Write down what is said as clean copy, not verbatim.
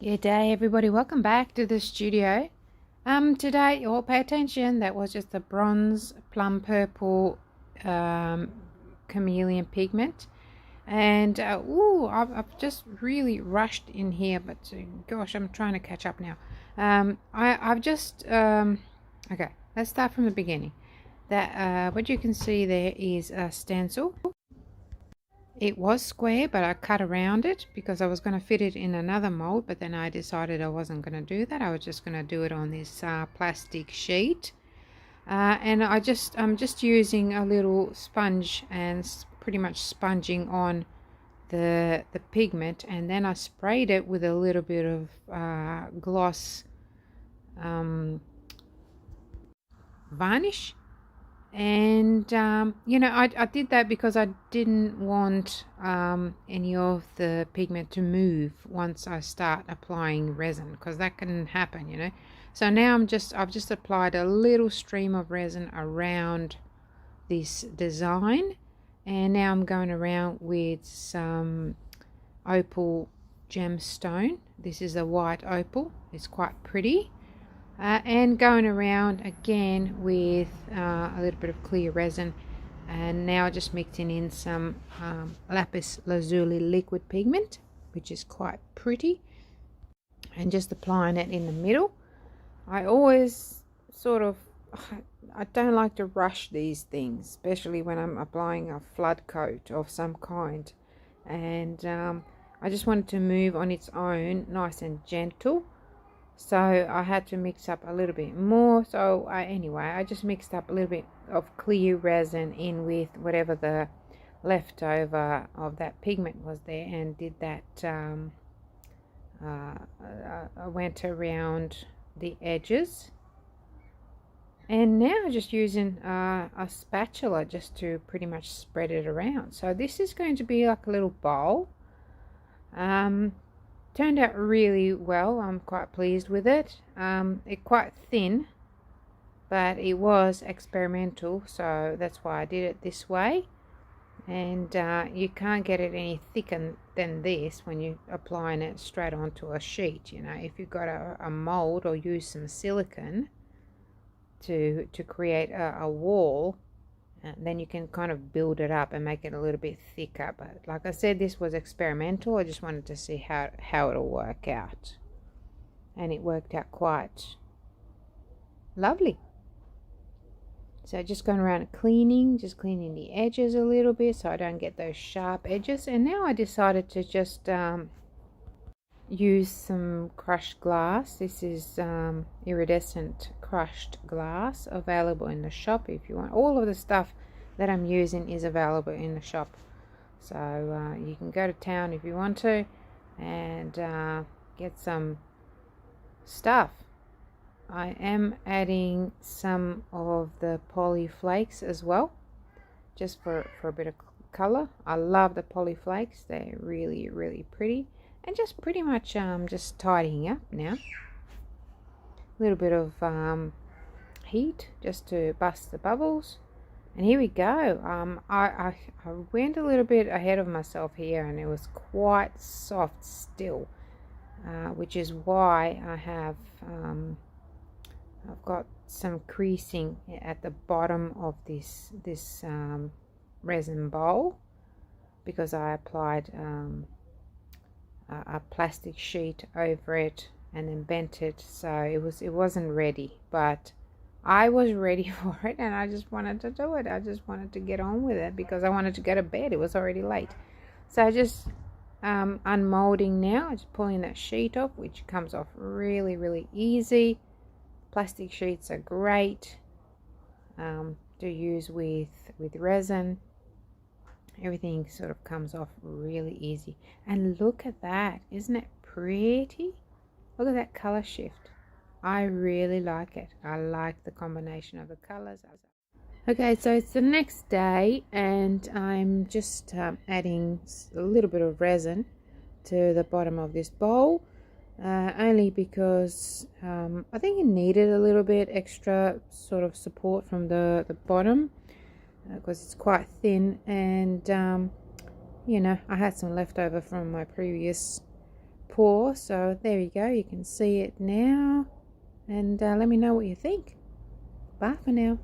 Good day, everybody. Welcome back to the studio. Today, all pay attention. That was just a bronze plum purple um, chameleon pigment, and I've just really rushed in here. But gosh, I'm trying to catch up now. I've just okay. Let's start from the beginning. That what you can see there is a stencil. It was square, but I cut around it because I was going to fit it in another mold, but then I decided I wasn't going to do that. I was just going to do it on this plastic sheet. And I'm just using a little sponge and pretty much sponging on the pigment, and then I sprayed it with a little bit of gloss varnish. And I did that because I didn't want any of the pigment to move once I start applying resin, because that can happen. So now I've just applied a little stream of resin around this design, and now I'm going around with some opal gemstone. This is a white opal. It's quite pretty. And going around again with a little bit of clear resin, and now just mixing in some lapis lazuli liquid pigment, which is quite pretty, and just applying it in the middle. I always I don't like to rush these things, especially when I'm applying a flood coat of some kind, and I just wanted to move on its own, nice and gentle. So I had to mix up a little bit more. So I just mixed up a little bit of clear resin in with whatever the leftover of that pigment was there, and did that. I went around the edges, and now just using a spatula just to pretty much spread it around. So this is going to be like a little bowl. Turned out really well. I'm quite pleased with it. It's quite thin, but it was experimental, so that's why I did it this way. And you can't get it any thicker than this when you're applying it straight onto a sheet. If you've got a mold or use some silicone to create a wall, then you can kind of build it up and make it a little bit thicker. But like I said, this was experimental. I just wanted to see how it'll work out, and it worked out quite lovely. So just going around just cleaning the edges a little bit so I don't get those sharp edges. And now I decided to just use some crushed glass. This is iridescent crushed glass, available in the shop if you want. All of the stuff that I'm using is available in the shop, so you can go to town if you want to and get some stuff. I am adding some of the poly flakes as well, just for a bit of color. I love the poly flakes. They're really, really pretty. And just pretty much just tidying up now. A little bit of heat just to bust the bubbles. And here we go. I went a little bit ahead of myself here, and it was quite soft still, which is why I've got some creasing at the bottom of this resin bowl, because I applied a plastic sheet over it and then bent it, so it wasn't ready, but I was ready for it, and I just wanted to do it. I just wanted to get on with it because I wanted to go to bed. It was already late. So I just unmolding now, just pulling that sheet off, which comes off really, really easy. Plastic sheets are great to use with resin. Everything sort of comes off really easy. And look at that. Isn't it pretty? Look at that color shift. I really like it. I like the combination of the colors. Okay, so it's the next day, and I'm just adding a little bit of resin to the bottom of this bowl, only because I think it needed a little bit extra sort of support from the bottom, because it's quite thin, and I had some leftover from my previous pour. So there you go, you can see it now, and let me know what you think. Bye for now.